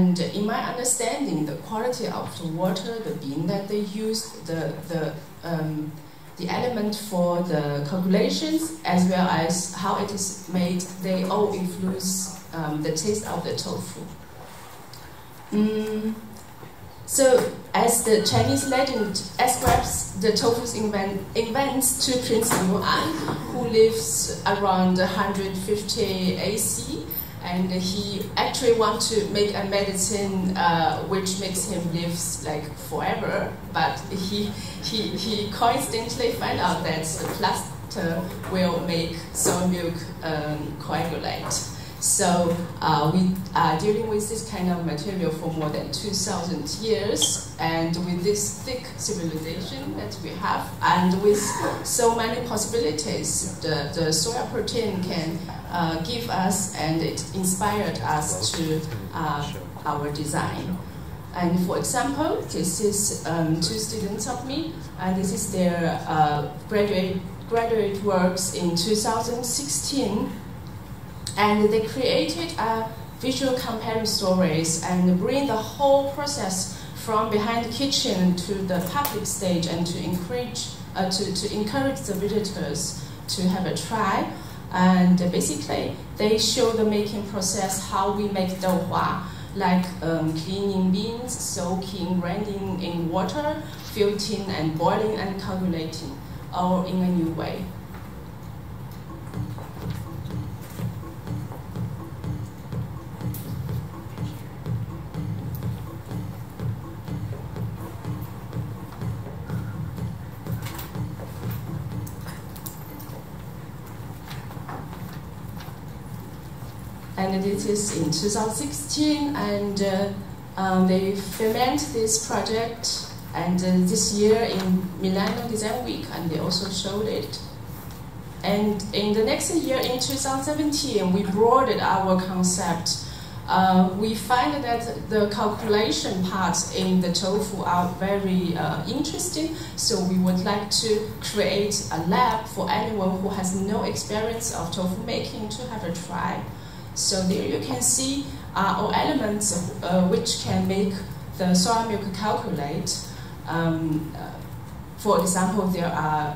And in my understanding, the quality of the water, the bean that they used, the element for the calculations, as well as how it is made, they all influence the taste of the tofu. So, as the Chinese legend ascribes the tofu's invents to Prince Yuan, who lives around 150 AC, and he actually wants to make a medicine which makes him live like forever, but he coincidentally found out that the plaster will make soy milk coagulate. So we are dealing with this kind of material for more than 2,000 years, and with this thick civilization that we have, and with so many possibilities the soya protein can give us, and it inspired us to our design. And for example, this is two students of me, and this is their graduate works in 2016. And they created visual comparing stories and bring the whole process from behind the kitchen to the public stage, and to encourage the visitors to have a try. And basically, they show the making process, how we make douhua, like cleaning beans, soaking, rendering in water, filtering and boiling and calculating, all in a new way. And this is in 2016, and they ferment this project, and this year in Milano Design Week, and they also showed it. And in the next year, in 2017, we broadened our concept. We find that the calculation parts in the tofu are very interesting, so we would like to create a lab for anyone who has no experience of tofu making to have a try. So there you can see all elements which can make the soya milk calculate. For example, there are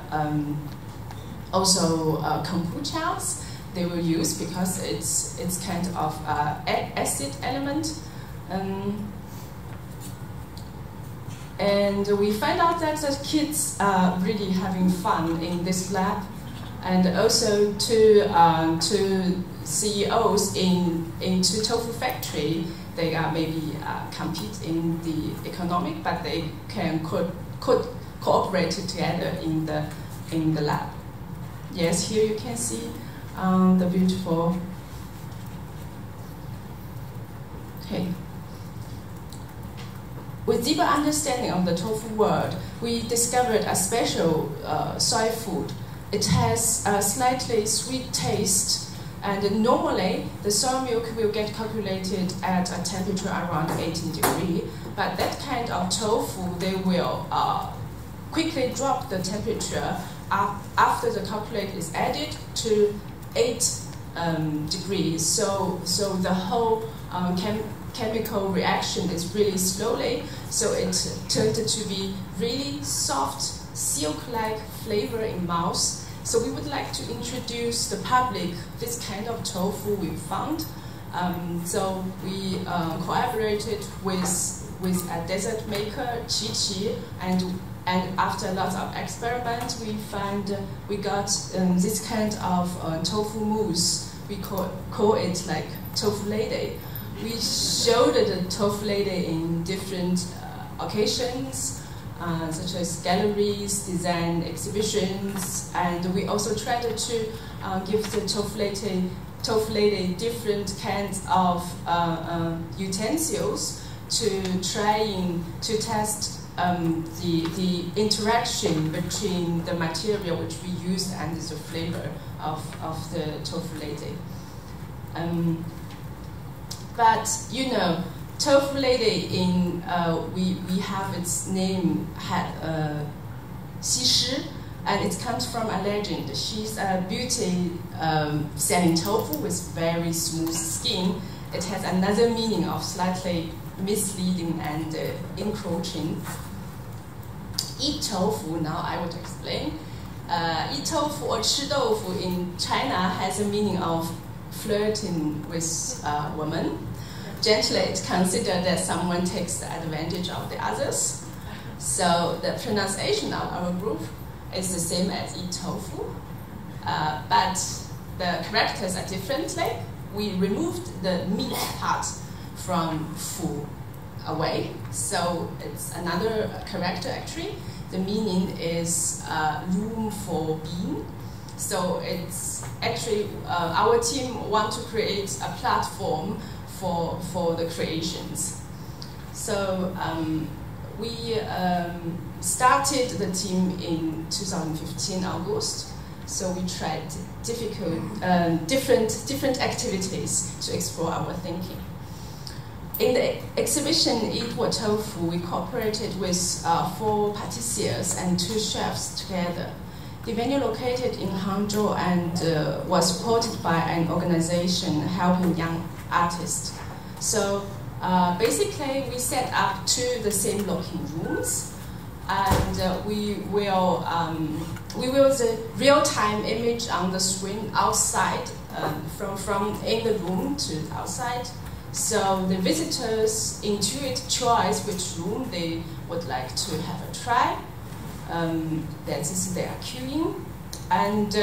also kombuchas they will use because it's kind of acid element. And we find out that the kids are really having fun in this lab, and also to CEOs into tofu factory, they are maybe compete in the economic, but they can could cooperate together in the lab. Yes, here you can see the beautiful. Okay. With deeper understanding of the tofu world, we discovered a special soy food. It has a slightly sweet taste, and normally the soy milk will get calculated at a temperature around 18 degrees, but that kind of tofu, they will quickly drop the temperature after the calculate is added to 8 degrees. So the whole chemical reaction is really slowly, so it turned to be really soft, silk-like flavor in mouth. So we would like to introduce the public this kind of tofu we found. So we collaborated with a dessert maker, Chi, and after lots of experiments, we got this kind of tofu mousse. We call it like tofu lady. We showed the tofu lady in different occasions, such as galleries, design exhibitions, and we also tried to give the tofu lady different kinds of utensils to test the interaction between the material which we used and the flavor of the tofu lady. But you know, tofu lady in we have its name Xi, and it comes from a legend. She's a beauty selling tofu with very smooth skin, it has another meaning of slightly misleading and encroaching. Eat tofu, now I would explain. Eat tofu or 吃豆腐 in China has a meaning of flirting with women. Gently, it's considered that someone takes advantage of the others. So the pronunciation of our group is the same as eat tofu, but the characters are differently. We removed the meat part from fu away, so it's another character actually. The meaning is room for being. So it's actually our team want to create a platform for the creations. So we started the team in 2015 August. So we tried different activities to explore our thinking. In the exhibition Eat What Tofu, we cooperated with 4 patissiers and 2 chefs together. The venue located in Hangzhou and was supported by an organization helping young artists. So basically, we set up 2 the same looking rooms, and we will the real-time image on the screen outside, from in the room to outside. So the visitors intuit choice which room they would like to have a try. That is, they are queuing. And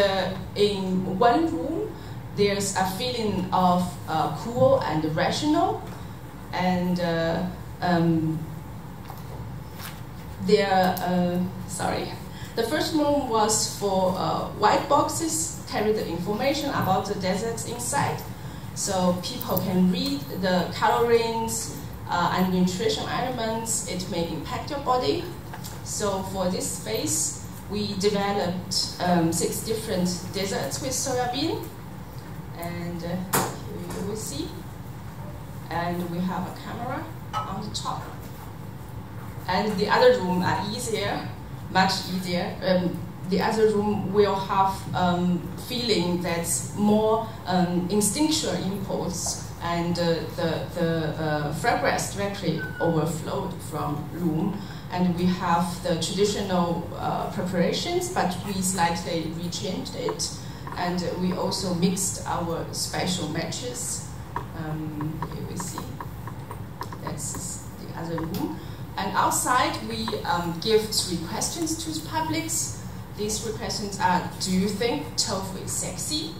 in one room, there's a feeling of cool and rational. And the first room was for white boxes, carry the information about the deserts inside. So people can read the colorings and nutrition elements. It may impact your body. So for this space, we developed 6 different desserts with soya bean. And here you will see. And we have a camera on the top. And the other room are easier, much easier. The other room will have feeling that's more instinctual impulse, and the fragrance directly overflowed from room. And we have the traditional preparations, but we slightly rechanged it. And we also mixed our special matches. Here we see. That's the other room. And outside, we give 3 questions to the publics. These 3 questions are: do you think tofu is sexy?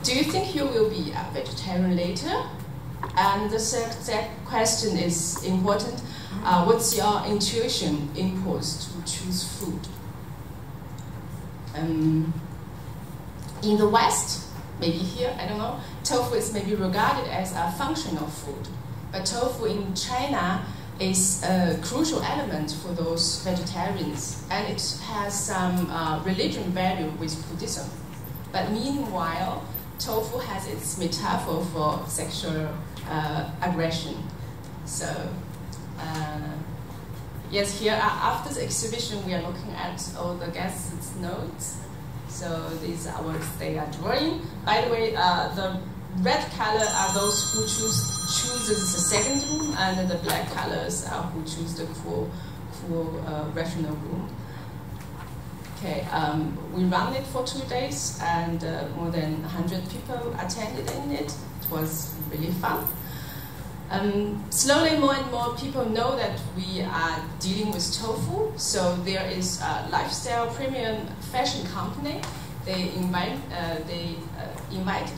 Do you think you will be a vegetarian later? And the third question is important. What's your intuition impulse to choose food? In the West, maybe here, I don't know, tofu is maybe regarded as a functional food. But tofu in China is a crucial element for those vegetarians, and it has some religion value with Buddhism. But meanwhile, tofu has its metaphor for sexual aggression. So, yes, here after the exhibition, we are looking at all the guests' notes. So these are what they are drawing. By the way, the red color are those who chooses the second room, and the black colors are who choose the cool rational room. Okay, we ran it for 2 days, and more than 100 people attended in it. It was really fun. Slowly, more and more people know that we are dealing with tofu. So there is a lifestyle premium fashion company. They invited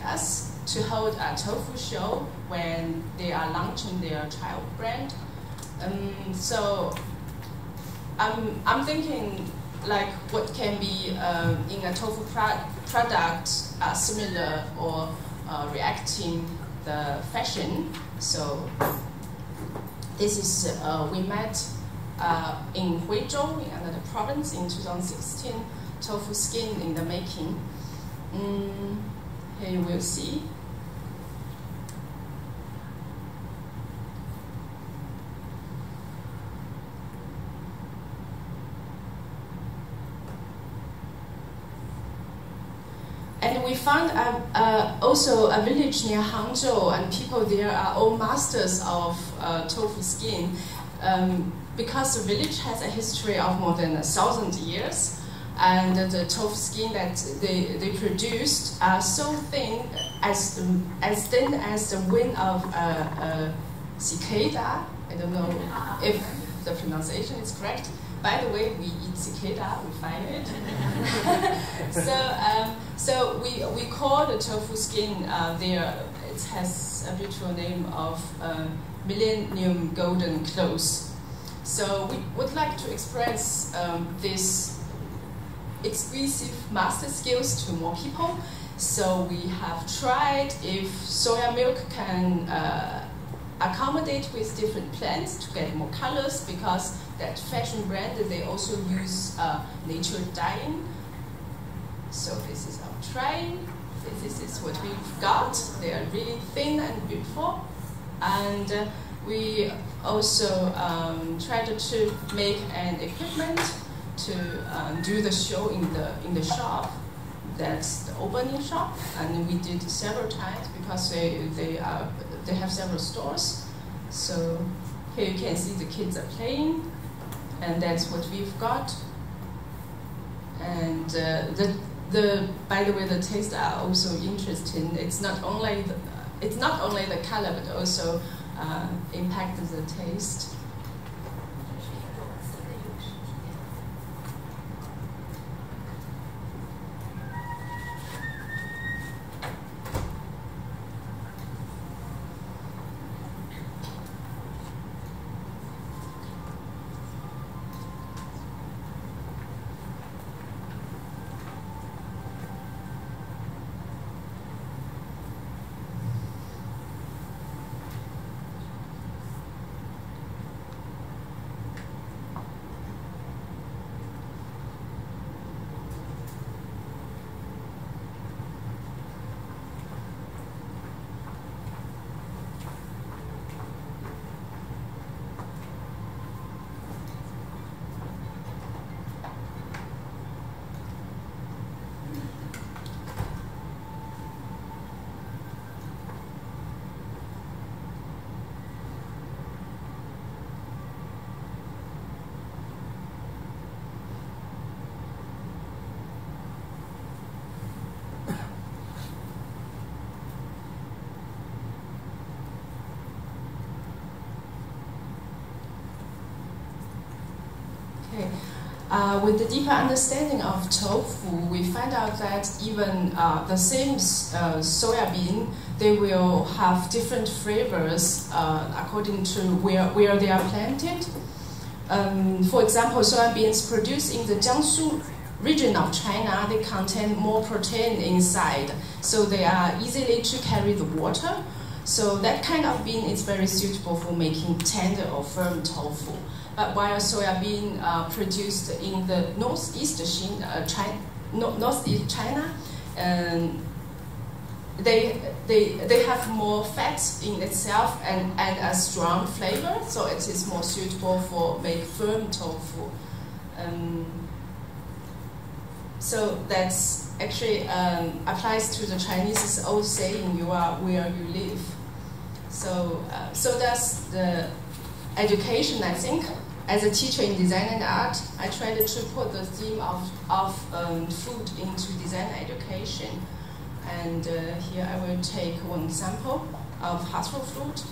us to hold a tofu show when they are launching their child brand. So I'm thinking, like, what can be in a tofu product similar or reacting the fashion. So this is we met in Huizhou, in another province, in 2016. Tofu skin in the making. Here you will see. And we found also a village near Hangzhou, and people there are all masters of tofu skin. Because the village has a history of more than 1,000 years, and the tofu skin that they produced are so thin, as thin as the wing of a cicada. I don't know if the pronunciation is correct. By the way, we eat cicada, we find it. So we call the tofu skin there. It has a beautiful name of Millennium Golden Clothes. So we would like to express this exclusive master skills to more people. So we have tried if soya milk can accommodate with different plants to get more colors, because that fashion brand, they also use nature dyeing. So this is our try. This is what we've got. They are really thin and beautiful. And we also tried to make an equipment to do the show in the shop. That's the opening shop, and we did several times because they have several stores. So here you can see the kids are playing, and that's what we've got. And by the way, the tastes are also interesting. It's not only the color, but also impact the taste. With the deeper understanding of tofu, we find out that even the same soya bean, they will have different flavors according to where they are planted. For example, soya beans produced in the Jiangsu region of China, they contain more protein inside, so they are easily to carry the water. So that kind of bean is very suitable for making tender or firm tofu. But while soya bean produced in the northeast China, they have more fat in itself and a strong flavor, so it is more suitable for make firm tofu. So that's actually applies to the Chinese old saying, "You are where you live." So that's the education, I think. As a teacher in design and art, I tried to put the theme of food into design education. And here I will take one sample of hatro fruit.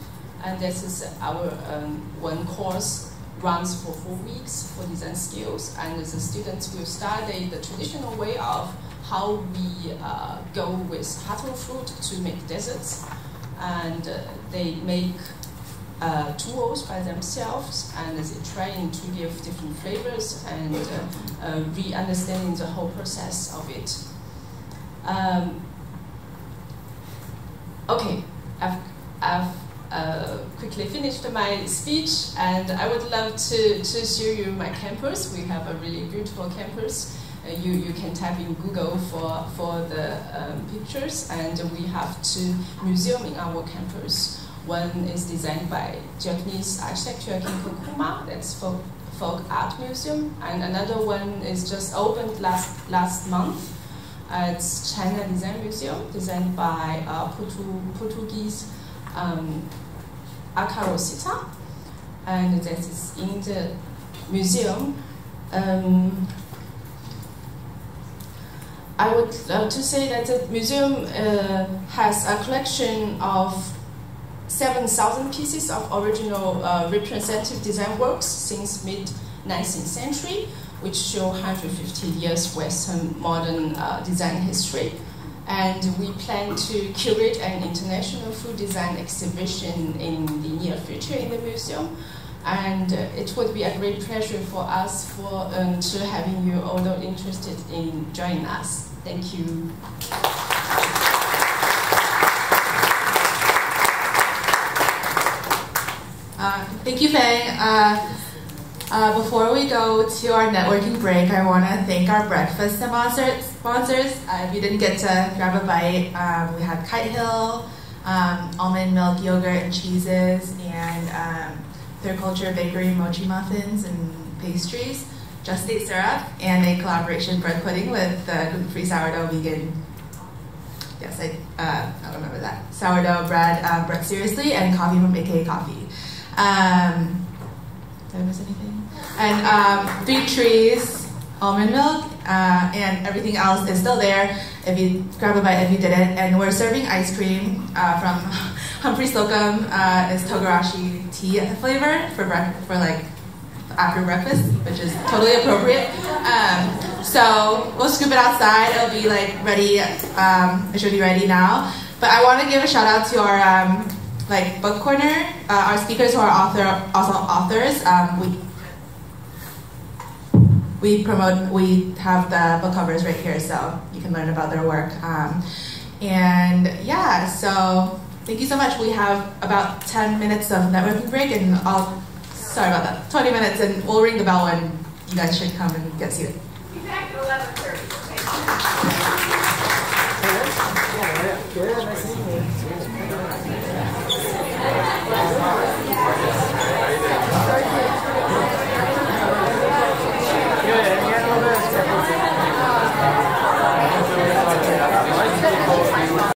And this is our one course runs for 4 weeks for design skills. And the students will study the traditional way of how we go with hatro fruit to make desserts. And they make tools by themselves, and they're trying to give different flavors and re-understanding the whole process of it. Okay, I've quickly finished my speech, and I would love to show you my campus. We have a really beautiful campus. You can type in Google for the pictures, and we have 2 museums in our campus. One is designed by Japanese architecture Kinko Kuma, that's Folk Art Museum, and another one is just opened last month. It's China Design Museum, designed by Portuguese Acarosita, and that is in the museum. I would love to say that the museum has a collection of 7,000 pieces of original representative design works since mid-19th century, which show 150 years Western modern design history. And we plan to curate an international food design exhibition in the near future in the museum. And it would be a great pleasure for us to having you all interested in joining us. Thank you. Thank you, Fang. Before we go to our networking break, I want to thank our breakfast sponsors. If you didn't get to grab a bite, we had Kite Hill, almond milk yogurt and cheeses, and Third Culture Bakery mochi muffins and pastries, Just State syrup, and a collaboration bread pudding with the gluten-free sourdough vegan. Yes, I remember that. Sourdough bread seriously, and coffee from AK Coffee. Did I miss anything? And 3 Trees, almond milk, and everything else is still there. If you grab a bite, if you didn't. And we're serving ice cream from Humphrey Slocum. Is Togarashi tea flavor for like after breakfast, which is totally appropriate. So we'll scoop it outside. It'll be like ready. It should be ready now. But I want to give a shout out to our like book corner, our speakers who are also authors. We have the book covers right here, so you can learn about their work. And yeah, so thank you so much. We have about 10 minutes of networking break, and sorry about that, 20 minutes, and we'll ring the bell when you guys should come and get seated. Be back at 11:30. Okay. Yeah, nice to meet you.